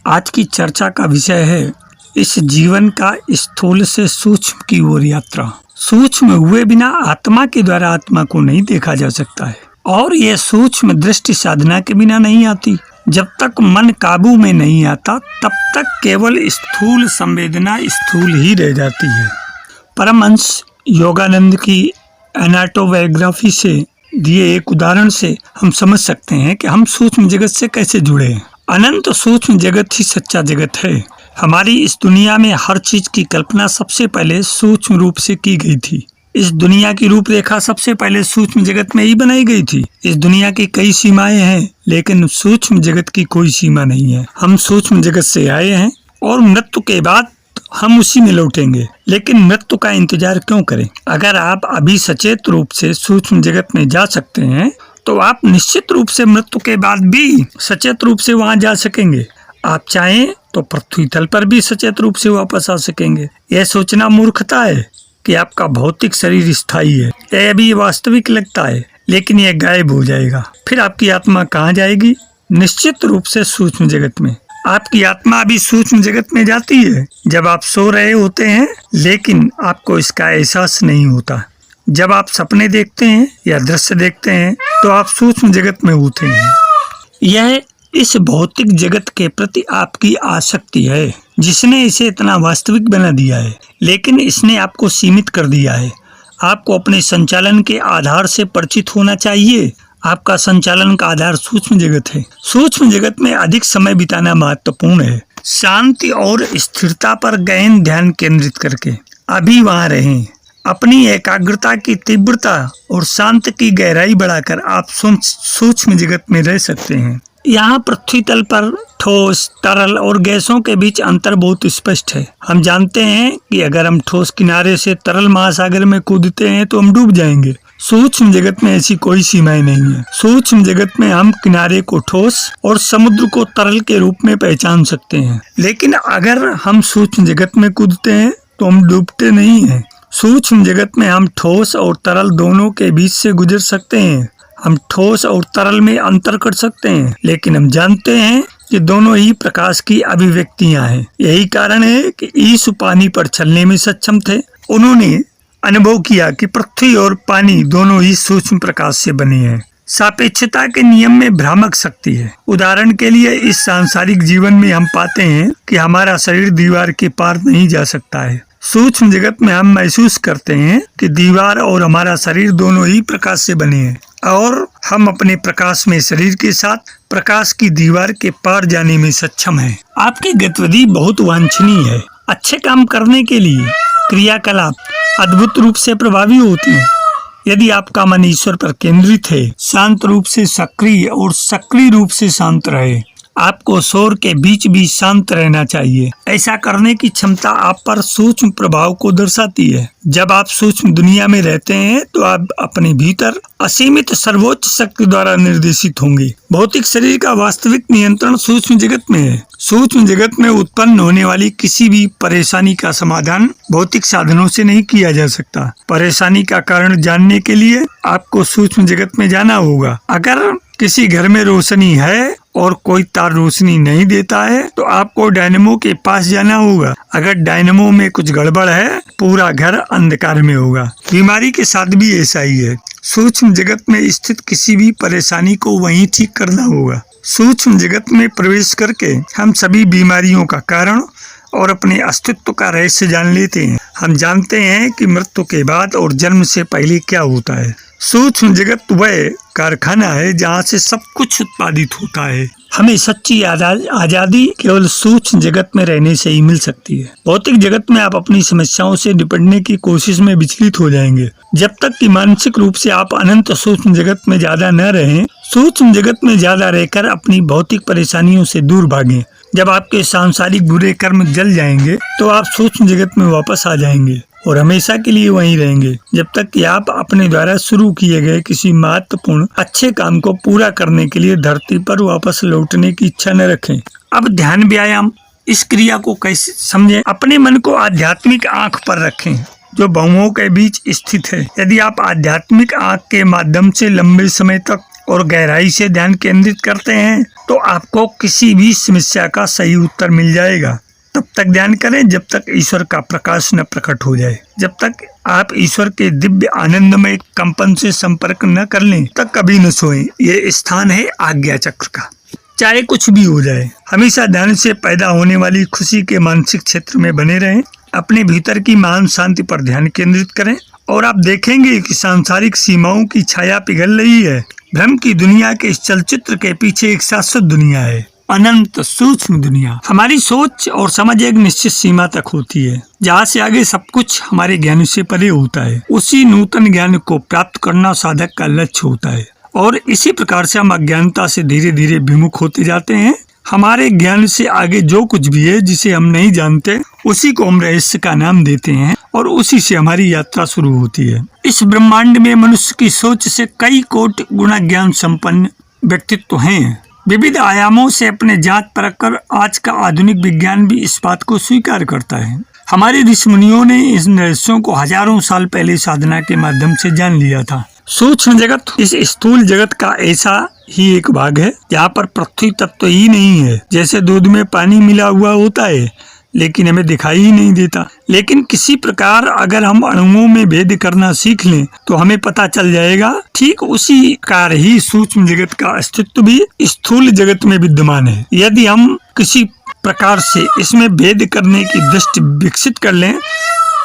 आज की चर्चा का विषय है इस जीवन का स्थूल से सूक्ष्म की ओर यात्रा। सूक्ष्म हुए बिना आत्मा के द्वारा आत्मा को नहीं देखा जा सकता है और यह सूक्ष्म दृष्टि साधना के बिना नहीं आती। जब तक मन काबू में नहीं आता तब तक केवल स्थूल संवेदना स्थूल ही रह जाती है। परमहंस योगानंद की एनाटोबायोग्राफी से दिए एक उदाहरण से हम समझ सकते हैं कि हम सूक्ष्म जगत से कैसे जुड़े हैं। अनंत सूक्ष्म जगत ही सच्चा जगत है। हमारी इस दुनिया में हर चीज की कल्पना सबसे पहले सूक्ष्म रूप से की गई थी। इस दुनिया की रूपरेखा सबसे पहले सूक्ष्म जगत में ही बनाई गई थी। इस दुनिया की कई सीमाएं हैं लेकिन सूक्ष्म जगत की कोई सीमा नहीं है। हम सूक्ष्म जगत से आए हैं और मृत्यु के बाद हम उसी में लौटेंगे, लेकिन मृत्यु का इंतजार क्यों करें? अगर आप अभी सचेत रूप से सूक्ष्म जगत में जा सकते हैं तो आप निश्चित रूप से मृत्यु के बाद भी सचेत रूप से वहां जा सकेंगे। आप चाहें तो पृथ्वी तल पर भी सचेत रूप से वापस आ सकेंगे। यह सोचना मूर्खता है कि आपका भौतिक शरीर स्थायी है। यह अभी वास्तविक लगता है लेकिन यह गायब हो जाएगा। फिर आपकी आत्मा कहाँ जाएगी? निश्चित रूप से सूक्ष्म जगत में। आपकी आत्मा अभी सूक्ष्म जगत में जाती है जब आप सो रहे होते हैं, लेकिन आपको इसका एहसास नहीं होता। जब आप सपने देखते हैं या दृश्य देखते हैं तो आप सूक्ष्म जगत में होते हैं। यह इस भौतिक जगत के प्रति आपकी आसक्ति है जिसने इसे इतना वास्तविक बना दिया है, लेकिन इसने आपको सीमित कर दिया है। आपको अपने संचालन के आधार से परिचित होना चाहिए। आपका संचालन का आधार सूक्ष्म जगत है। सूक्ष्म जगत में अधिक समय बिताना महत्वपूर्ण है। शांति और स्थिरता पर गहन ध्यान केंद्रित करके अभी वहां रहें। अपनी एकाग्रता की तीव्रता और शांत की गहराई बढ़ाकर आप सूक्ष्म जगत में रह सकते हैं। यहाँ पृथ्वी तल पर ठोस, तरल और गैसों के बीच अंतर बहुत स्पष्ट है। हम जानते हैं कि अगर हम ठोस किनारे से तरल महासागर में कूदते हैं तो हम डूब जाएंगे। सूक्ष्म जगत में ऐसी कोई सीमाएं नहीं है। सूक्ष्म जगत में हम किनारे को ठोस और समुद्र को तरल के रूप में पहचान सकते हैं, लेकिन अगर हम सूक्ष्म जगत में कूदते हैं तो हम डूबते नहीं हैं। सूक्ष्म जगत में हम ठोस और तरल दोनों के बीच से गुजर सकते हैं। हम ठोस और तरल में अंतर कर सकते हैं, लेकिन हम जानते हैं कि दोनों ही प्रकाश की अभिव्यक्तियां हैं। यही कारण है कि यीशु पानी पर चलने में सक्षम थे। उन्होंने अनुभव किया कि पृथ्वी और पानी दोनों ही सूक्ष्म प्रकाश से बने हैं। सापेक्षता के नियम में भ्रामक शक्ति है। उदाहरण के लिए इस सांसारिक जीवन में हम पाते हैं कि हमारा शरीर दीवार के पार नहीं जा सकता है। सूक्ष्म जगत में हम महसूस करते हैं कि दीवार और हमारा शरीर दोनों ही प्रकाश से बने हैं और हम अपने प्रकाश में शरीर के साथ प्रकाश की दीवार के पार जाने में सक्षम हैं। आपकी गतिविधि बहुत वांछनीय है। अच्छे काम करने के लिए क्रियाकलाप अद्भुत रूप से प्रभावी होते हैं यदि आपका मन ईश्वर पर केंद्रित है। शांत रूप से सक्रिय और सक्रिय रूप से शांत रहे। आपको शोर के बीच भी शांत रहना चाहिए। ऐसा करने की क्षमता आप पर सूक्ष्म प्रभाव को दर्शाती है। जब आप सूक्ष्म दुनिया में रहते हैं तो आप अपने भीतर असीमित सर्वोच्च शक्ति द्वारा निर्देशित होंगे। भौतिक शरीर का वास्तविक नियंत्रण सूक्ष्म जगत में है। सूक्ष्म जगत में उत्पन्न होने वाली किसी भी परेशानी का समाधान भौतिक साधनों से नहीं किया जा सकता। परेशानी का कारण जानने के लिए आपको सूक्ष्म जगत में जाना होगा। अगर किसी घर में रोशनी है और कोई तार रोशनी नहीं देता है तो आपको डायनेमो के पास जाना होगा। अगर डायनेमो में कुछ गड़बड़ है पूरा घर अंधकार में होगा। बीमारी के साथ भी ऐसा ही है। सूक्ष्म जगत में स्थित किसी भी परेशानी को वहीं ठीक करना होगा। सूक्ष्म जगत में प्रवेश करके हम सभी बीमारियों का कारण और अपने अस्तित्व का रहस्य जान लेते हैं। हम जानते हैं कि मृत्यु के बाद और जन्म से पहले क्या होता है। सूक्ष्म जगत वह कारखाना है जहाँ से सब कुछ उत्पादित होता है। हमें सच्ची आजादी केवल सूक्ष्म जगत में रहने से ही मिल सकती है। भौतिक जगत में आप अपनी समस्याओं से निपटने की कोशिश में विचलित हो जाएंगे जब तक कि मानसिक रूप से आप अनंत सूक्ष्म जगत में ज्यादा न रहें। सूक्ष्म जगत में ज्यादा रहकर अपनी भौतिक परेशानियों से दूर भागें। जब आपके सांसारिक बुरे कर्म जल जाएंगे तो आप सूक्ष्म जगत में वापस आ जाएंगे और हमेशा के लिए वहीं रहेंगे जब तक कि आप अपने द्वारा शुरू किए गए किसी महत्वपूर्ण अच्छे काम को पूरा करने के लिए धरती पर वापस लौटने की इच्छा न रखें। अब ध्यान व्यायाम, इस क्रिया को कैसे समझें? अपने मन को आध्यात्मिक आंख पर रखें जो भवों के बीच स्थित है। यदि आप आध्यात्मिक आंख के माध्यम से लंबे समय तक और गहराई से ध्यान केंद्रित करते हैं तो आपको किसी भी समस्या का सही उत्तर मिल जाएगा। तब तक ध्यान करें जब तक ईश्वर का प्रकाश न प्रकट हो जाए। जब तक आप ईश्वर के दिव्य आनंदमय कंपन से संपर्क न कर लें तक कभी न सोएं। ये स्थान है आज्ञा चक्र का। चाहे कुछ भी हो जाए, हमेशा ध्यान से पैदा होने वाली खुशी के मानसिक क्षेत्र में बने रहें। अपने भीतर की मान शांति पर ध्यान केंद्रित करें और आप देखेंगे कि सांसारिक सीमाओं की छाया पिघल रही है। भ्रम की दुनिया के इस चलचित्र के पीछे एक शाश्वत दुनिया है, अनंत सूक्ष्म दुनिया। हमारी सोच और समझ एक निश्चित सीमा तक होती है, जहाँ से आगे सब कुछ हमारे ज्ञान से परे होता है। उसी नूतन ज्ञान को प्राप्त करना साधक का लक्ष्य होता है और इसी प्रकार से हम अज्ञानता से धीरे धीरे विमुख होते जाते हैं। हमारे ज्ञान से आगे जो कुछ भी है जिसे हम नहीं जानते, उसी को हम रहस्य का नाम देते हैं और उसी से हमारी यात्रा शुरू होती है। इस ब्रह्मांड में मनुष्य की सोच से कई कोटि गुना ज्ञान संपन्न व्यक्तित्व हैं। विविध आयामों से अपने जांच परख कर आज का आधुनिक विज्ञान भी इस बात को स्वीकार करता है। हमारे ऋषि मुनियों ने इस रहस्यों को हजारों साल पहले साधना के माध्यम से जान लिया था। सूक्ष्म जगत इस स्थूल जगत का ऐसा ही एक भाग है जहाँ पर पृथ्वी तत्व ही नहीं है। जैसे दूध में पानी मिला हुआ होता है लेकिन हमें दिखाई ही नहीं देता, लेकिन किसी प्रकार अगर हम अणुओं में भेद करना सीख लें तो हमें पता चल जाएगा। ठीक उसी प्रकार ही सूक्ष्म जगत का अस्तित्व भी स्थूल जगत में विद्यमान है। यदि हम किसी प्रकार से इसमें भेद करने की दृष्टि विकसित कर लें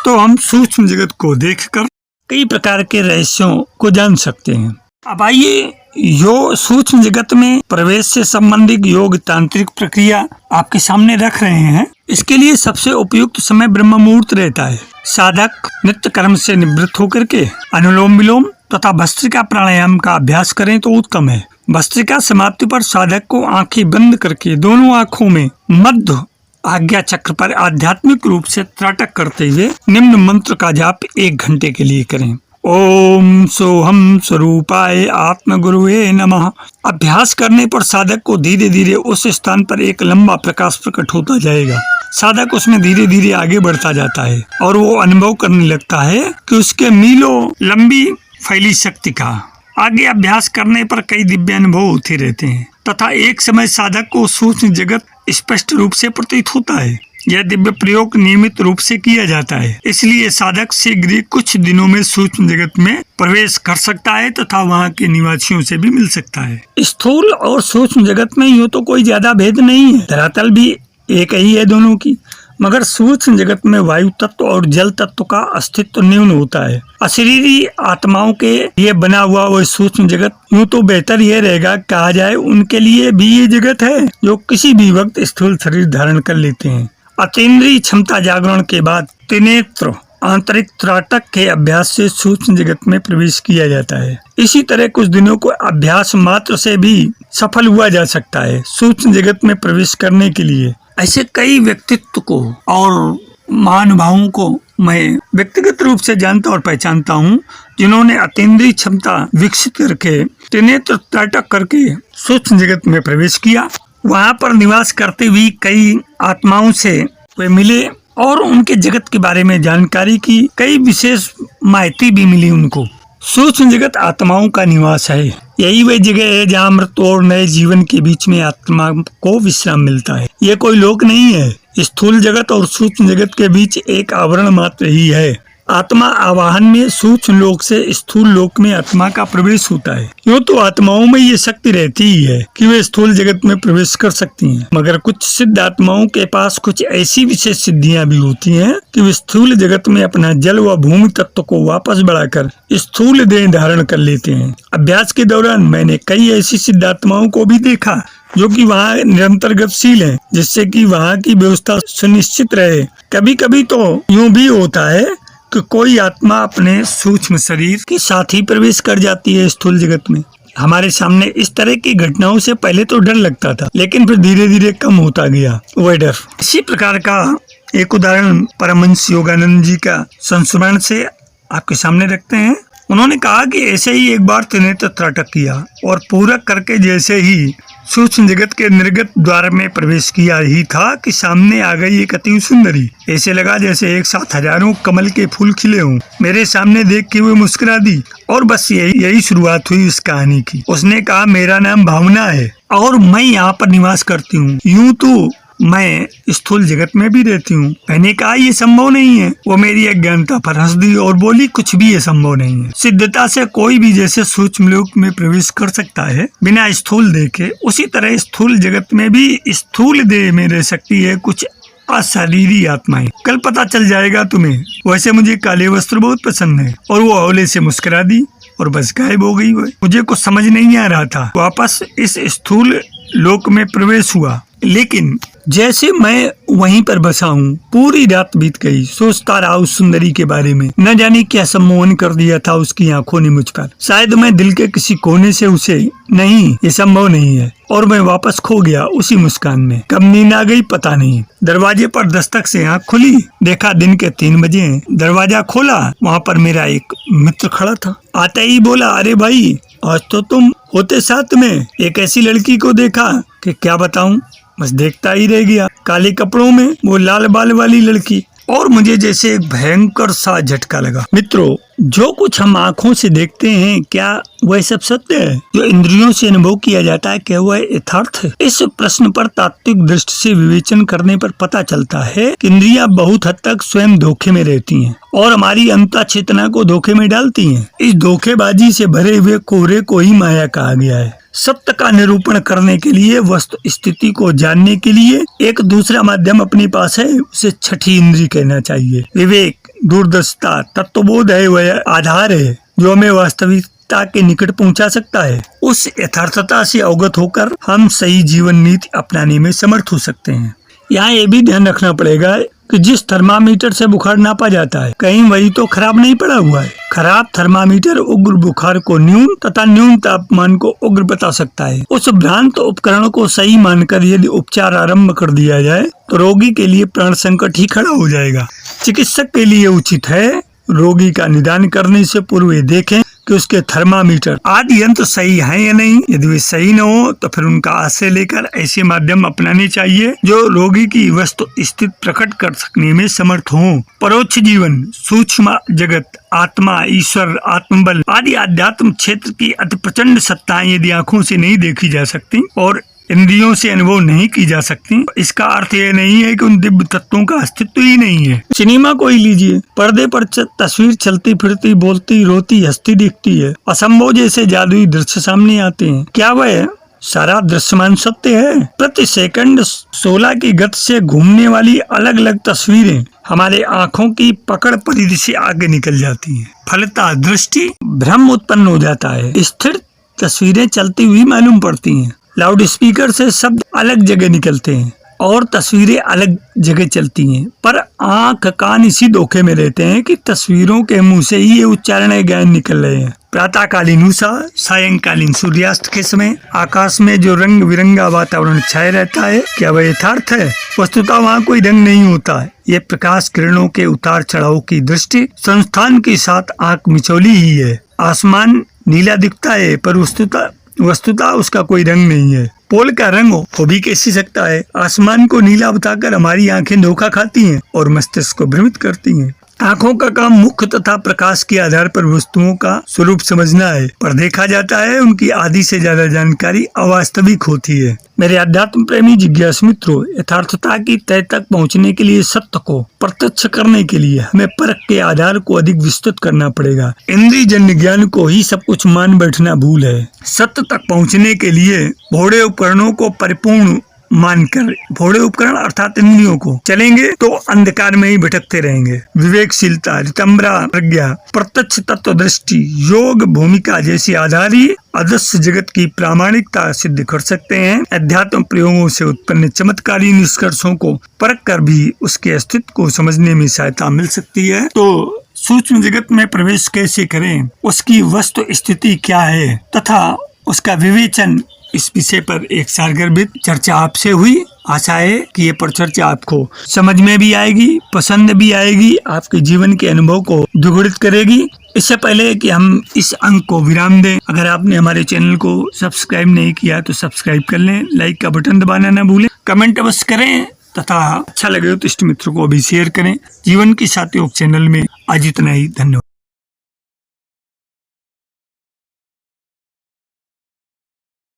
तो हम सूक्ष्म जगत को देखकर कई प्रकार के रहस्यों को जान सकते हैं। अब आइए यो सूक्ष्म जगत में प्रवेश से संबंधित योग तांत्रिक प्रक्रिया आपके सामने रख रहे हैं। इसके लिए सबसे उपयुक्त समय ब्रह्म मुहूर्त रहता है। साधक नित्य कर्म से निवृत्त होकर के अनुलोम विलोम तथा भस्त्रिका प्राणायाम का अभ्यास करें तो उत्तम है। भस्त्रिका समाप्ति पर साधक को आंखें बंद करके दोनों आंखों में मध्य आज्ञा चक्र पर आध्यात्मिक रूप से त्राटक करते हुए निम्न मंत्र का जाप 1 घंटे के लिए करें। ओम सोहम स्वरूपाय आत्मगुरुवे नमः। अभ्यास करने पर साधक को धीरे धीरे उस स्थान पर एक लंबा प्रकाश प्रकट होता जाएगा। साधक उसमें धीरे धीरे आगे बढ़ता जाता है और वो अनुभव करने लगता है कि उसके मीलों लंबी फैली शक्ति का। आगे अभ्यास करने पर कई दिव्य अनुभव होते रहते हैं तथा एक समय साधक को सूक्ष्म जगत स्पष्ट रूप से प्रतीत होता है। यह दिव्य प्रयोग नियमित रूप से किया जाता है, इसलिए साधक शीघ्र ही कुछ दिनों में सूक्ष्म जगत में प्रवेश कर सकता है तथा वहाँ के निवासियों से भी मिल सकता है। स्थूल और सूक्ष्म जगत में यूँ तो कोई ज्यादा भेद नहीं है, धरातल भी एक ही है दोनों की, मगर सूक्ष्म जगत में वायु तत्व और जल तत्व का अस्तित्व न्यून होता है। अशरीरी आत्माओं के लिए बना हुआ वह सूक्ष्म जगत यूँ तो बेहतर यह रहेगा कहा जाए उनके लिए भी ये जगत है जो किसी भी वक्त स्थूल शरीर धारण कर लेते हैं। अतीन्द्रिय क्षमता जागरण के बाद त्रिनेत्र आंतरिक त्राटक के अभ्यास से सूक्ष्म जगत में प्रवेश किया जाता है। इसी तरह कुछ दिनों को अभ्यास मात्र से भी सफल हुआ जा सकता है सूक्ष्म जगत में प्रवेश करने के लिए। ऐसे कई व्यक्तित्व को और महानुभावों को मैं व्यक्तिगत रूप से जानता और पहचानता हूँ जिन्होंने अतीन्द्रिय क्षमता विकसित करके त्रिनेत्र त्राटक करके सूक्ष्म जगत में प्रवेश किया। वहाँ पर निवास करते हुए कई आत्माओं से वे मिले और उनके जगत के बारे में जानकारी की, कई विशेष माहिती भी मिली उनको। सूक्ष्म जगत आत्माओं का निवास है। यही वह जगह है जहाँ मृत और नए जीवन के बीच में आत्मा को विश्राम मिलता है। ये कोई लोक नहीं है। स्थूल जगत और सूक्ष्म जगत के बीच एक आवरण मात्र ही है। आत्मा आवाहन में सूक्ष्म लोक से स्थूल लोक में आत्मा का प्रवेश होता है। यूँ तो आत्माओं में ये शक्ति रहती ही है कि वे स्थूल जगत में प्रवेश कर सकती हैं, मगर कुछ सिद्ध आत्माओं के पास कुछ ऐसी विशेष सिद्धियां भी होती हैं कि वे स्थूल जगत में अपना जल व भूमि तत्व को वापस बढ़ाकर स्थूल देह धारण कर लेते हैं। अभ्यास के दौरान मैंने कई ऐसी सिद्ध आत्माओं को भी देखा जो कि वहाँ निरंतर गतिशील है, जिससे कि वहाँ की व्यवस्था सुनिश्चित रहे। कभी कभी तो यूँ भी होता है कि कोई आत्मा अपने सूक्ष्म शरीर के साथ ही प्रवेश कर जाती है स्थूल जगत में। हमारे सामने इस तरह की घटनाओं से पहले तो डर लगता था, लेकिन फिर धीरे धीरे कम होता गया वह डर। इसी प्रकार का एक उदाहरण परमहंस योगानंद जी का संस्मरण से आपके सामने रखते हैं। उन्होंने कहा कि ऐसे ही एक बार त्रिनेत्र त्राटक किया और पूरक करके जैसे ही सूक्ष्म जगत के निर्गत द्वार में प्रवेश किया ही था कि सामने आ गई एक अति सुंदरी। ऐसे लगा जैसे एक साथ हजारों कमल के फूल खिले हों। मेरे सामने देख के वो मुस्कुरा दी और बस यही शुरुआत हुई इस कहानी की। उसने कहा, मेरा नाम भावना है और मैं यहाँ पर निवास करती हूँ। यूं तो मैं स्थूल जगत में भी रहती हूँ। मैंने कहा, ये संभव नहीं है। वो मेरी अज्ञानता पर हंस दी और बोली, कुछ भी ये संभव नहीं है। सिद्धता से कोई भी जैसे सूक्ष्म लोक में प्रवेश कर सकता है बिना स्थूल देह के, उसी तरह स्थूल जगत में भी स्थूल देह में रह सकती है कुछ अशरीरी आत्माएं। कल पता चल जाएगा तुम्हें। वैसे मुझे काले वस्त्र बहुत पसंद है। और वो हौले से मुस्कुरा दी और बस गायब हो गई। मुझे कुछ समझ नहीं आ रहा था। वापस इस स्थूल लोक में प्रवेश हुआ, लेकिन जैसे मैं वहीं पर बसा हूँ, पूरी रात बीत गई। सोचता रहा उस सुंदरी के बारे में। न जाने क्या सम्मोहन कर दिया था उसकी आंखों ने मुझ पर। शायद मैं दिल के किसी कोने से उसे, नहीं ये संभव नहीं है, और मैं वापस खो गया उसी मुस्कान में। कब नींद आ गई पता नहीं। दरवाजे पर दस्तक से आँख खुली, देखा दिन के 3 बजे हैं। दरवाजा खोला, वहाँ पर मेरा एक मित्र खड़ा था। आते ही बोला, अरे भाई आज तो तुम होते साथ में। एक ऐसी लड़की को देखा कि क्या बताऊं, बस देखता ही रह गया। काले कपड़ों में वो लाल बाल वाली लड़की, और मुझे जैसे एक भयंकर सा झटका लगा। मित्रों, जो कुछ हम आँखों से देखते हैं क्या वह सब सत्य है? जो इंद्रियों से अनुभव किया जाता है क्या वह यथार्थ है? इस प्रश्न पर तात्विक दृष्टि से विवेचन करने पर पता चलता है कि इंद्रियां बहुत हद तक स्वयं धोखे में रहती हैं और हमारी अंतः चेतना को धोखे में डालती हैं। इस धोखेबाजी से भरे हुए कोहरे को ही माया कहा गया है। सत्य का निरूपण करने के लिए, वस्तु स्थिति को जानने के लिए एक दूसरा माध्यम अपने पास है, उसे छठी इंद्री कहना चाहिए। विवेक, दूरदर्शिता, तत्वबोध है वह आधार है जो हमें वास्तविकता के निकट पहुंचा सकता है। उस यथार्थता से अवगत होकर हम सही जीवन नीति अपनाने में समर्थ हो सकते हैं। यहाँ ये भी ध्यान रखना पड़ेगा कि जिस थर्मामीटर से बुखार नापा जाता है, कहीं वही तो खराब नहीं पड़ा हुआ है। खराब थर्मामीटर उग्र बुखार को न्यून तथा न्यून तापमान को उग्र बता सकता है। उस भ्रांत उपकरण को सही मानकर यदि उपचार आरंभ कर दिया जाए तो रोगी के लिए प्राण संकट ही खड़ा हो जाएगा। चिकित्सक के लिए उचित है रोगी का निदान करने से पूर्व देखें कि उसके थर्मामीटर आदि यंत्र सही है या नहीं। यदि वे सही न हो तो फिर उनका आश्रय लेकर ऐसे माध्यम अपनाने चाहिए जो रोगी की वस्तु स्थिति प्रकट कर सकने में समर्थ हो। परोक्ष जीवन, सूक्ष्म जगत, आत्मा, ईश्वर, आत्मबल आदि आध्यात्म क्षेत्र की अति प्रचंड सत्ताएं यदि आंखों से नहीं देखी जा सकती और इंद्रियों से अनुभव नहीं की जा सकती, इसका अर्थ यह नहीं है कि उन दिव्य तत्वों का अस्तित्व ही नहीं है। सिनेमा को ही लीजिए, पर्दे पर तस्वीर चलती फिरती, बोलती, रोती, हंसती दिखती है। असंभव जैसे जादुई दृश्य सामने आते हैं। क्या वह सारा दृश्यमान सत्य है? प्रति सेकंड 16 की गति से घूमने वाली अलग अलग तस्वीरें हमारे आंखों की पकड़ परिधि से आगे निकल जाती हैं। फलतः दृष्टि भ्रम उत्पन्न हो जाता है। स्थिर तस्वीरें चलती हुई मालूम पड़ती हैं। लाउड स्पीकर से शब्द अलग जगह निकलते हैं और तस्वीरें अलग जगह चलती हैं, पर आंख कान इसी धोखे में रहते हैं कि तस्वीरों के मुंह से ही ये उच्चारण ज्ञान निकल रहे हैं। प्रातःकालीन उषा, सायंकालीन सूर्यास्त के समय आकाश में जो रंग बिरंगा वातावरण छाया रहता है, क्या वह यथार्थ है? वस्तुतः वहाँ कोई रंग नहीं होता है। ये प्रकाश किरणों के उतार चढ़ाव की दृष्टि संस्थान के साथ आंख मिचौली ही है। आसमान नीला दिखता है पर वस्तुतः उसका कोई रंग नहीं है। पोल का रंग हो भी कैसे सकता है? आसमान को नीला बताकर हमारी आंखें धोखा खाती हैं और मस्तिष्क को भ्रमित करती हैं। आंखों का काम मुख्य तथा प्रकाश के आधार पर वस्तुओं का स्वरूप समझना है, पर देखा जाता है उनकी आधी से ज्यादा जानकारी अवास्तविक होती है। मेरे अध्यात्म प्रेमी जिज्ञासु मित्रों, यथार्थता की तय तक पहुंचने के लिए, सत्य को प्रत्यक्ष करने के लिए हमें परख के आधार को अधिक विस्तृत करना पड़ेगा। इंद्रिय जन्य ज्ञान को ही सब कुछ मान बैठना भूल है। सत्य तक पहुंचने के लिए भोड़े उपकरणों को परिपूर्ण मानकर, भोड़े उपकरण अर्थात इंद्रियों को चलेंगे तो अंधकार में ही भटकते रहेंगे। विवेकशीलता, रितंबरा प्रज्ञा, प्रत्यक्ष तत्व दृष्टि, योग भूमिका जैसी आधारी अदृश्य जगत की प्रामाणिकता सिद्ध कर सकते हैं। अध्यात्म प्रयोगों से उत्पन्न चमत्कारी निष्कर्षों को परख कर भी उसके अस्तित्व को समझने में सहायता मिल सकती है। तो सूक्ष्म जगत में प्रवेश कैसे करें, उसकी वस्तु स्थिति क्या है तथा उसका विवेचन, इस विषय पर एक सारगर्भित चर्चा आपसे हुई। आशा है कि ये परिचर्चा आपको समझ में भी आएगी, पसंद भी आएगी, आपके जीवन के अनुभव को द्विगुणित करेगी। इससे पहले कि हम इस अंक को विराम दें, अगर आपने हमारे चैनल को सब्सक्राइब नहीं किया तो सब्सक्राइब कर लें, लाइक का बटन दबाना ना भूलें, कमेंट अवश्य करें तथा अच्छा लगे तो इष्ट मित्रों को भी शेयर करें। जीवन की साथी योग चैनल में आज इतना ही, धन्यवाद।